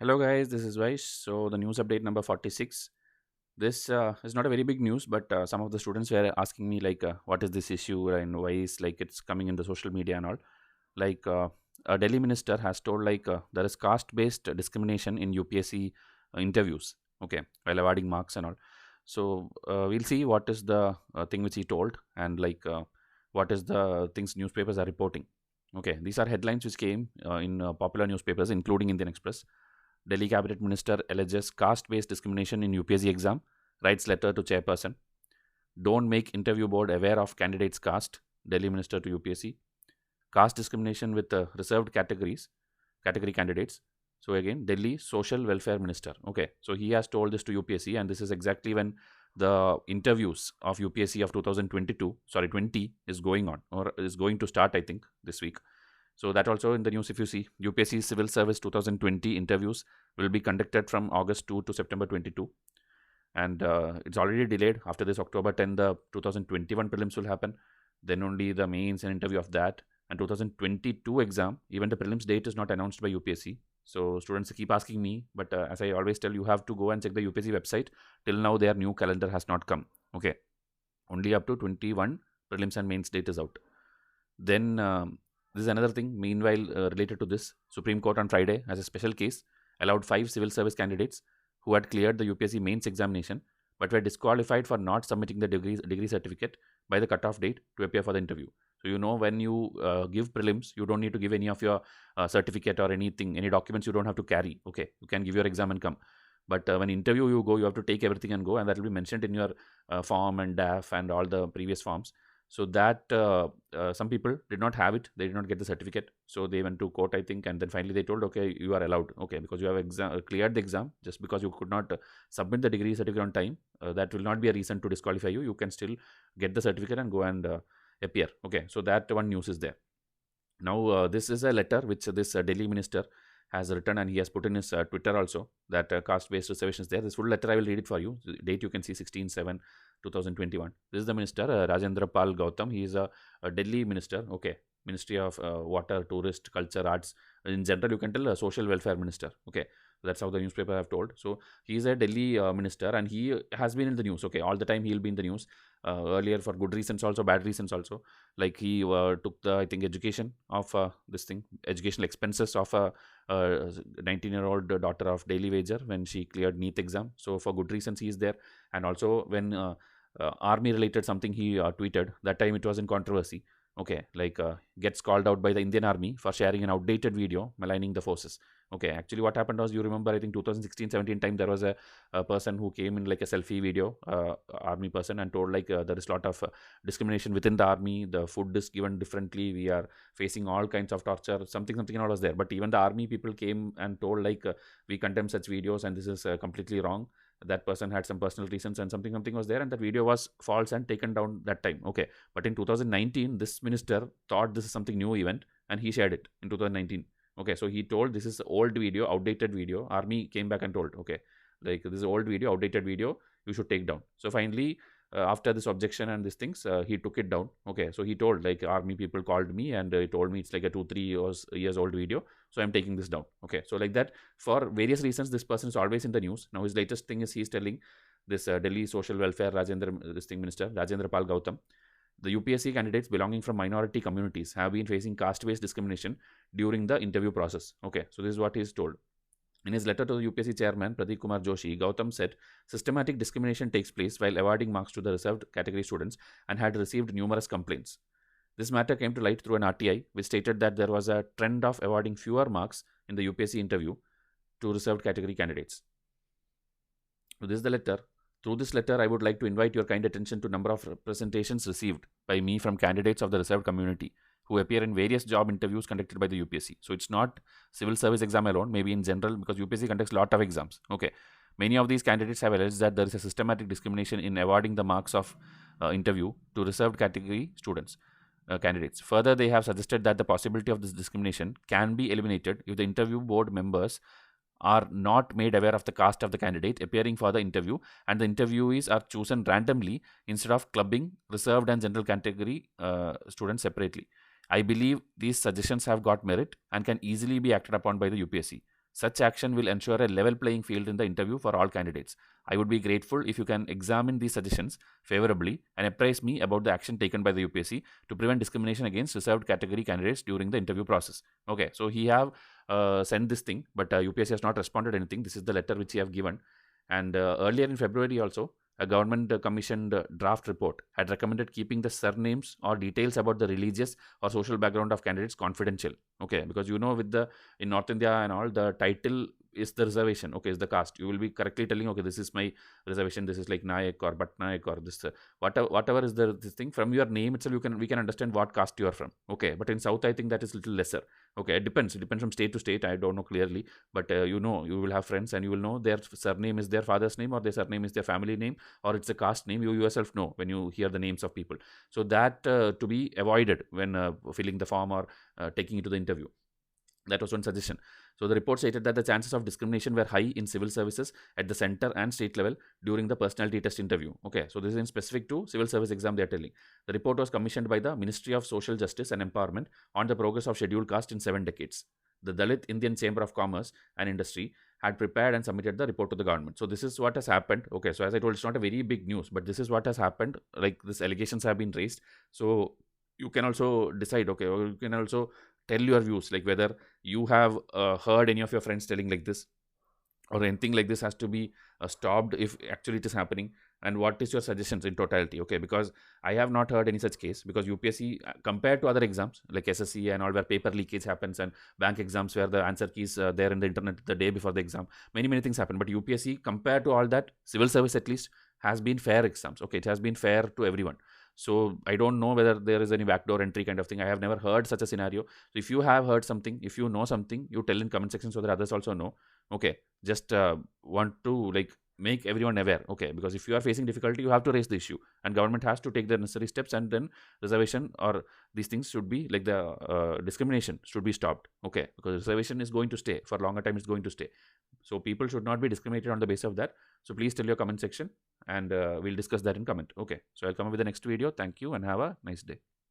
Hello guys, this is Vaish. So the news update number 46. This is not a very big news, but some of the students were asking me like, what is this issue and why is like it's coming in the social media and all. Like a Delhi minister has told like there is caste-based discrimination in UPSC interviews. Okay, while awarding marks and all. So we'll see what is the thing which he told and like what is the things newspapers are reporting. Okay, these are headlines which came in popular newspapers, including Indian Express. Delhi Cabinet Minister alleges caste-based discrimination in UPSC exam, writes letter to chairperson. Don't make interview board aware of candidates' caste, Delhi Minister to UPSC. Caste discrimination with reserved category candidates. So again, Delhi Social Welfare Minister. Okay, so he has told this to UPSC, and this is exactly when the interviews of UPSC of 2020 is going on or is going to start, I think, this week. So that also in the news if you see, UPSC Civil Service 2020 interviews will be conducted from August 2 to September 22. And it's already delayed. After this October 10, the 2021 prelims will happen. Then only the mains and interview of that. And 2022 exam, even the prelims date is not announced by UPSC. So students keep asking me, but as I always tell, you have to go and check the UPSC website. Till now, their new calendar has not come. Okay. Only up to 21 prelims and mains date is out. Then this is another thing. Meanwhile, related to this, Supreme Court on Friday, as a special case, allowed 5 civil service candidates who had cleared the UPSC mains examination but were disqualified for not submitting the degree certificate by the cutoff date to appear for the interview. So when you give prelims, you don't need to give any of your certificate or anything, any documents you don't have to carry. Okay, you can give your exam and come. But when interview you go, you have to take everything and go, and that will be mentioned in your form and DAF and all the previous forms. So that some people did not have it, they did not get the certificate, so they went to court, I think, and then finally they told, okay, you are allowed. Okay, because you have cleared the exam, just because you could not submit the degree certificate on time, that will not be a reason to disqualify you. You can still get the certificate and go and appear. Okay, so that one news is there. Now this is a letter which this Delhi minister has written, and he has put in his Twitter also, that caste-based reservations there. This full letter I will read it for you. The date you can see 16/7/2021. This is the minister Rajendra Pal Gautam. He is a Delhi minister. Okay, Ministry of Water, Tourist, Culture, Arts. In general, you can tell a social welfare minister. Okay, that's how the newspaper have told. So he is a Delhi minister, and he has been in the news. Okay, all the time he will be in the news. Earlier for good reasons also, bad reasons also. Like he took the, I think, education of this thing, educational expenses of a 19-year-old daughter of daily wager when she cleared NEET exam. So for good reasons he is there. And also when army related something he tweeted, that time it was in controversy. Okay, like gets called out by the Indian Army for sharing an outdated video maligning the forces. Okay, actually what happened was, you remember, I think 2016-17 time, there was a person who came in like a selfie video, army person, and told like there is a lot of discrimination within the army, the food is given differently, we are facing all kinds of torture, something and all was there. But even the army people came and told like we condemn such videos and this is completely wrong. That person had some personal reasons and something was there, and that video was false and taken down that time. Okay, but in 2019 this minister thought this is something new event, and he shared it in 2019. Okay, so he told this is old video, outdated video. Army came back and told, okay, like this is old video, outdated video, you should take down. So finally after this objection and these things, he took it down. Okay, so he told like army people called me and he told me it's like a 2-3 years old video, so I'm taking this down. Okay, so like that, for various reasons this person is always in the news. Now his latest thing is he's telling this Delhi social welfare minister Rajendra Pal Gautam, the UPSC candidates belonging from minority communities have been facing caste-based discrimination during the interview process. Okay, so this is what he is told. In his letter to the UPSC chairman Pradeep Kumar Joshi, Gautam said systematic discrimination takes place while awarding marks to the reserved category students and had received numerous complaints. This matter came to light through an RTI, which stated that there was a trend of awarding fewer marks in the UPSC interview to reserved category candidates. So this is the letter. Through this letter, I would like to invite your kind attention to number of representations received by me from candidates of the reserved community who appear in various job interviews conducted by the UPSC. So it's not civil service exam alone, maybe in general, because UPSC conducts a lot of exams. Okay, many of these candidates have alleged that there is a systematic discrimination in awarding the marks of interview to reserved category students. Candidates. Further, they have suggested that the possibility of this discrimination can be eliminated if the interview board members are not made aware of the caste of the candidate appearing for the interview, and the interviewees are chosen randomly instead of clubbing reserved and general category students separately. I believe these suggestions have got merit and can easily be acted upon by the UPSC. Such action will ensure a level playing field in the interview for all candidates. I would be grateful if you can examine these suggestions favorably and apprise me about the action taken by the UPSC to prevent discrimination against reserved category candidates during the interview process. Okay, so he have sent this thing, but UPSC has not responded anything. This is the letter which he have given. And earlier in February also, a government commissioned draft report had recommended keeping the surnames or details about the religious or social background of candidates confidential. Okay, because with the in North India and all, the title is the reservation. Okay, is the caste. You will be correctly telling, okay, this is my reservation. This is like Nayak or Bhat Nayak or this whatever is this thing. From your name itself, we can understand what caste you are from. Okay, but in South, I think that is little lesser. Okay, it depends. It depends from state to state. I don't know clearly, but you will have friends and you will know their surname is their father's name or their surname is their family name or it's a caste name. You yourself know when you hear the names of people. So that to be avoided when filling the form or taking it to the interview. That was one suggestion. So the report stated that the chances of discrimination were high in civil services at the center and state level during the personality test interview. Okay, so this is in specific to civil service exam they are telling. The report was commissioned by the Ministry of Social Justice and Empowerment on the progress of scheduled caste in 7 decades. The Dalit Indian Chamber of Commerce and Industry had prepared and submitted the report to the government. So this is what has happened. Okay, so as I told, it's not a very big news, but this is what has happened. Like these allegations have been raised. So you can also decide, okay, or you can also tell your views, like whether you have heard any of your friends telling like this or anything like this has to be stopped if actually it is happening, and what is your suggestions in totality. Okay, because I have not heard any such case, because UPSC compared to other exams like SSC and all where paper leakage happens, and bank exams where the answer keys there in the internet the day before the exam, many things happen, but UPSC compared to all that, civil service at least has been fair exams. Okay, it has been fair to everyone. So I don't know whether there is any backdoor entry kind of thing. I have never heard such a scenario. So if you have heard something, if you know something, you tell in comment section so that others also know. Okay, just want to like make everyone aware. Okay, because if you are facing difficulty, you have to raise the issue, and government has to take the necessary steps, and then reservation or these things should be like the discrimination should be stopped. Okay, because reservation is going to stay for longer time. It's going to stay. So people should not be discriminated on the basis of that. So please tell your comment section, and we'll discuss that in comment. Okay, so I'll come up with the next video. Thank you and have a nice day.